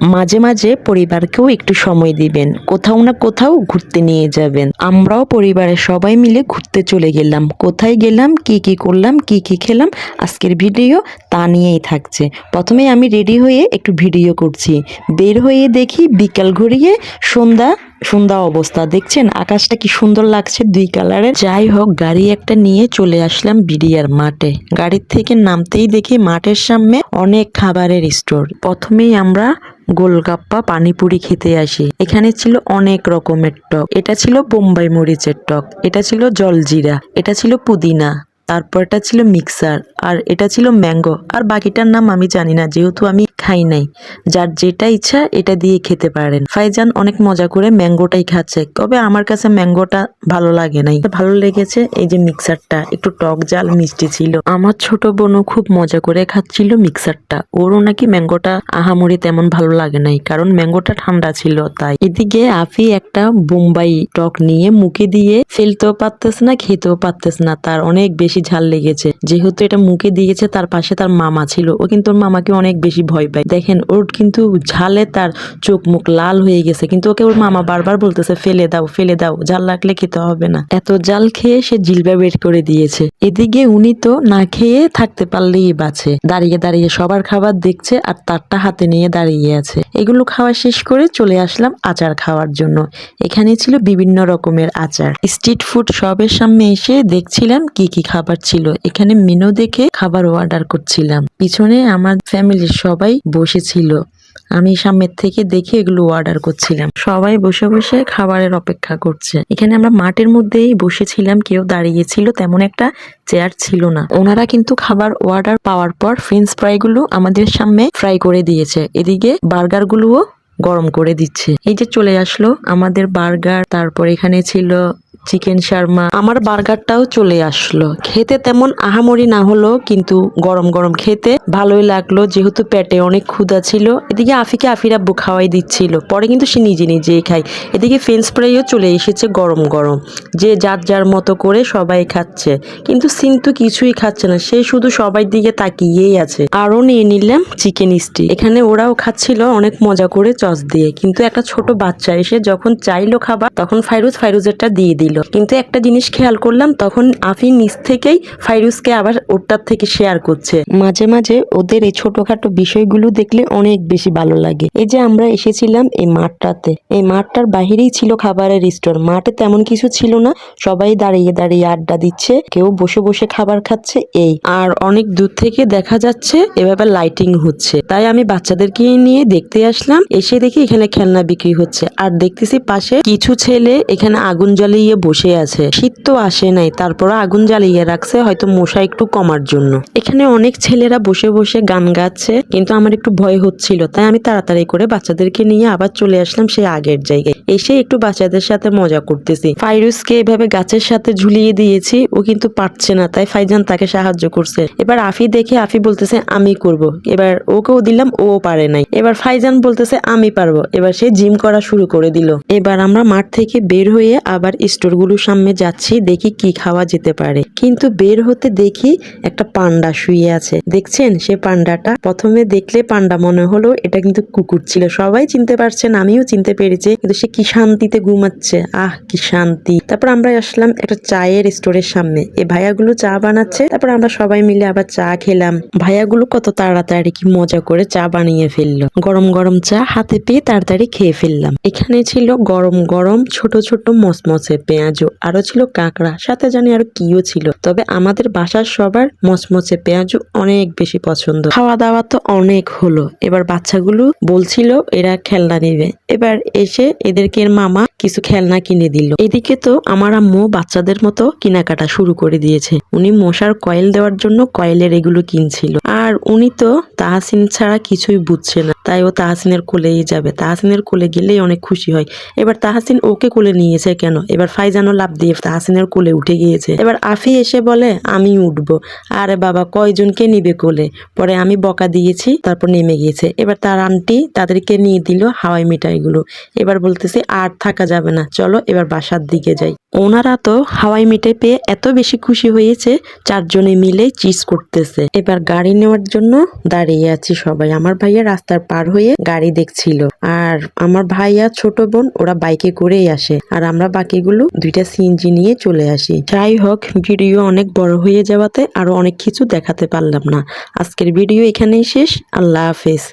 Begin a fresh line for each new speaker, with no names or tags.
মাঝে মাঝে পরিবারকেও একটু সময় দিবেন, কোথাও না কোথাও ঘুরতে নিয়ে যাবেন। আমরাও পরিবারের সবাই মিলে ঘুরতে চলে গেলাম। কোথায় গেলাম, কি কি করলাম, কি কি খেলাম, আজকের ভিডিও তা নিয়েই থাকছে। প্রথমে আমি রেডি হয়ে একটু ভিডিও করছি, বের হয়ে দেখি বিকাল ঘুরিয়ে সন্ধ্যা সন্ধ্যা অবস্থা। দেখছেন আকাশটা কি সুন্দর লাগছে, দুই কালারের। যাই হোক, গাড়ি একটা নিয়ে চলে আসলাম বিডিআর মাঠে। গাড়ির থেকে নামতেই দেখি মাঠের সামনে অনেক খাবারের স্টোর। প্রথমেই আমরা গোলগাপ্পা পানিপুরি খেতে আসি। এখানে ছিল অনেক রকমের টক। এটা ছিল বোম্বাই মরিচের টক, এটা ছিল জলজিরা, এটা ছিল পুদিনা, তারপর এটা ছিল মিক্সার, আর এটা ছিল ম্যাঙ্গো। আর বাকিটার নাম আমি জানি না, যেহেতু আমি খাই নাই। যার যেটা ইচ্ছা এটা দিয়ে খেতে পারেন। ফাইজান অনেক মজা করে ম্যাঙ্গোটাই খাচ্ছে, তবে আমার কাছে ম্যাঙ্গোটা ভালো লাগে নাই। ভালো লেগেছে এই যে মিক্সারটা, একটু টক ঝাল মিষ্টি ছিল। আমার ছোট বোনও খুব মজা করে খাচ্ছিল মিক্সারটা। ওরও নাকি ম্যাঙ্গোটা আহামরি তেমন ভালো লাগে নাই, কারণ ম্যাঙ্গোটা ঠান্ডা ছিল তাই। এদিকে আফি একটা বোম্বাই টক নিয়ে মুখে দিয়ে ফেলতেও পারতেছে না, খেতেও পারতেছে না, তার অনেক বেশি ঝাল লেগেছে। যেহেতু এটা মুখে দিয়েছে, তার পাশে তার মামা ছিল, ও কিন্তু ওর মামাকে অনেক বেশি ভয় পায়। দেখেন ওর কিন্তু ঝালে তার চোখ মুখ লাল হয়ে গেছে, কিন্তু ওকে ওর মামা বারবার বলতেছে ফেলে দাও ফেলে দাও, ঝাল লাগলে খেতে হবে না। এত জাল খেয়ে সে জিলবা বের করে দিয়েছে। এদিকে উনি তো না খেয়ে থাকতে পারলেই বাঁচে, দাঁড়িয়ে দাঁড়িয়ে সবার খাবার দেখছে আর তারটা হাতে নিয়ে দাঁড়িয়ে আছে। এগুলো খাওয়া শেষ করে চলে আসলাম আচার খাওয়ার জন্য। এখানে ছিল বিভিন্ন রকমের আচার। স্ট্রিট ফুড শপের সামনে এসে দেখছিলাম কি কি খাবার ছিল। এখানে মেনু দেখে খাবার অর্ডার করছিলাম। পিছনে আমার ফ্যামিলির সবাই বসেছিল, আমি সামনের থেকে দেখে এগুলো অর্ডার করছিলাম। সবাই বসে বসে খাবারের অপেক্ষা করছে। এখানে আমরা মাঠের মধ্যেই বসেছিলাম, কেউ দাঁড়িয়েছিল তেমন একটা চেয়ার ছিল না। ওনারা কিন্তু খাবার অর্ডার পাওয়ার পর ফ্রেঞ্চ ফ্রাই গুলো আমাদের সামনে ফ্রাই করে দিয়েছে। এদিকে বার্গার গুলোও গরম করে দিচ্ছে। এই যে চলে আসলো আমাদের বার্গার, তারপর এখানে ছিল চিকেন শার্মা। আমার বার্গারটাও চলে আসলো। খেতে তেমন আহামরি না হলো, কিন্তু গরম গরম খেতে ভালোই লাগলো, যেহেতু পেটে অনেক ক্ষুধা ছিল। এদিকে আফিকে আফির আব্বু খাওয়াই দিচ্ছিল, পরে কিন্তু সে নিজে নিজেই খায়। এদিকে ফ্রেঞ্চ ফ্রাইও চলে এসেছে গরম গরম, যে যার যার মতো করে সবাই খাচ্ছে। কিন্তু সিন্তু কিছুই খাচ্ছে না, সে শুধু সবাই দিকে তাকিয়েই আছে। আরো নিয়ে নিলাম চিকেন স্টিক। এখানে ওরাও খাচ্ছিল অনেক মজা করে চস দিয়ে, কিন্তু একটা ছোট বাচ্চা এসে যখন চাইলো খাবার, তখন ফাইরুজেরটা দিয়ে দিল। কিন্তু একটা জিনিস খেয়াল করলাম, তখন আফি নিচ থেকেই ফাইরুজকে আবার ওরটার থেকে শেয়ার করছে। মাঝে মাঝে ওদের এই ছোটখাটো বিষয়গুলো দেখলে অনেক বেশি ভালো লাগে। এই যে আমরা এসেছিলাম এই মাঠটাতে, এই মাঠটার বাহিরেই ছিল খাবারের স্টোর। মাঠে তেমন কিছু ছিল না, সবাই দাঁড়িয়ে দাঁড়িয়ে আড্ডা দিচ্ছে, কেউ বসে বসে খাবার খাচ্ছে। এই আর অনেক দূর থেকে দেখা যাচ্ছে এভাবে লাইটিং হচ্ছে, তাই আমি বাচ্চাদেরকে নিয়ে দেখতে আসলাম। এসে দেখি এখানে খেলনা বিক্রি হচ্ছে, আর দেখতেছি পাশে কিছু ছেলে এখানে আগুন জ্বালিয়ে বসে আছে। শীত তো আসে নাই, তারপর আগুন জ্বালিয়ে রাখছে, হয়তো মশা একটু কমার জন্য। এখানে অনেক ছেলেরা বসে বসে গান গাচ্ছে, কিন্তু আমার একটু ভয় হচ্ছিল, তাই আমি তাড়াতাড়ি করে বাচ্চাদেরকে নিয়ে আবার চলে আসলাম সেই আগের জায়গায়। এসে একটু বাচ্চাদের সাথে মজা করতেছি। ফাইরুজকে এভাবে গাছের সাথে ঝুলিয়ে দিয়েছি, ও কিন্তু পারছে না, তাই ফাইজান তাকে সাহায্য করছে। এবার আফি দেখে আফি বলতেছে আমি করব। এবার ওকেও দিলাম, ও পারে নাই। এবার ফাইজান বলতেছে আমি পারবো। এবার সে জিম করা শুরু করে দিল। এবার আমরা মাঠ থেকে বের হয়ে আবার স্টোরগুলোর সামনে যাচ্ছি, দেখি কি খাওয়া যেতে পারে। কিন্তু বের হতে দেখি একটা পান্ডা শুয়ে আছে। দেখছেন সে পান্ডাটা? প্রথমে দেখলে পান্ডা মনে হলো, এটা কিন্তু কুকুর ছিল। সবাই চিনতে পারছেন, আমিও চিনতে পেরেছি, কিন্তু সে কি শান্তিতে ঘুমাচ্ছে, আহ কি শান্তি। তারপর আমরা আসলাম একটা চায়ের স্টোরের সামনে। এই ভাইয়াগুলো চা বানাচ্ছে, তারপর আমরা সবাই মিলে আবার চা খেলাম। ভাইয়াগুলো কত তাড়াতাড়ি কি মজা করে চা বানিয়ে ফেললো। গরম গরম চা হাতে পেয়ে তাড়াতাড়ি খেয়ে ফেললাম। এখানে ছিল গরম গরম ছোট ছোট মচমচে পেঁয়াজও, আরো ছিল কাঁকড়া, সাথে জানি আরো কিও ছিল। তবে আমাদের বাসার সবার মচমচে পেঁয়াজু অনেক বেশি পছন্দ। খাওয়া দাওয়া তো অনেক হলো। এবার বাচ্চাগুলো বলছিল এরা খেলনা নিবে। এবার এসে এদেরকে এর মামা কিছু খেলনা কিনে দিল। এদিকে তো আমার আম্মু বাচ্চাদের মতো কেনাকাটা শুরু করে দিয়েছে। উনি মশার কয়েল দেওয়ার জন্য কয়েলের এগুলো কিনছিল। আর উনি তো তাহসিন ছাড়া কিছুই বুঝছে না, তাই ও তাহসিনের কোলেই যাবে। তাহসিনের কোলে গেলেই অনেক খুশি হয়। এবার তাহসিন ওকে কোলে নিয়েছে কেন, এবার ফাইজানও লাফ দিয়ে তাহসিনের কোলে উঠে গিয়েছে। এবার আফি এসে বলে আমি উঠবো। আরে বাবা কয়জনকে নিবে কোলে? পরে আমি বকা দিয়েছি, তারপর নেমে গিয়েছে। এবার তার আন্টি তাদেরকে নিয়ে দিল হাওয়াই মিঠাইগুলো। এবার বলতেছে বলতেছি আর থাকা যাবে না, চলো এবার বাসার দিকে যাই। ওনারা তো হাওয়াই মিঠাই পেয়ে এত বেশি খুশি হয়েছে, চারজনে মিলে চিজ করতেছে। এবার গাড়ি নেওয়ার জন্য দাঁড়িয়ে আছি সবাই। আমার ভাইয়া রাস্তার পার হয়ে গাড়ি দেখছিল, আর আমার ভাইয়া ছোট বোন ওরা বাইকে করেই আসে, আর আমরা বাকিগুলো দুইটা সিএনজি নিয়ে চলে আসি। যাই হোক, ভিডিও অনেক বড় হয়ে যাওয়াতে আরো অনেক কিছু দেখাতে পারলাম না। আজকের ভিডিও এখানেই শেষ। আল্লাহ হাফেজ।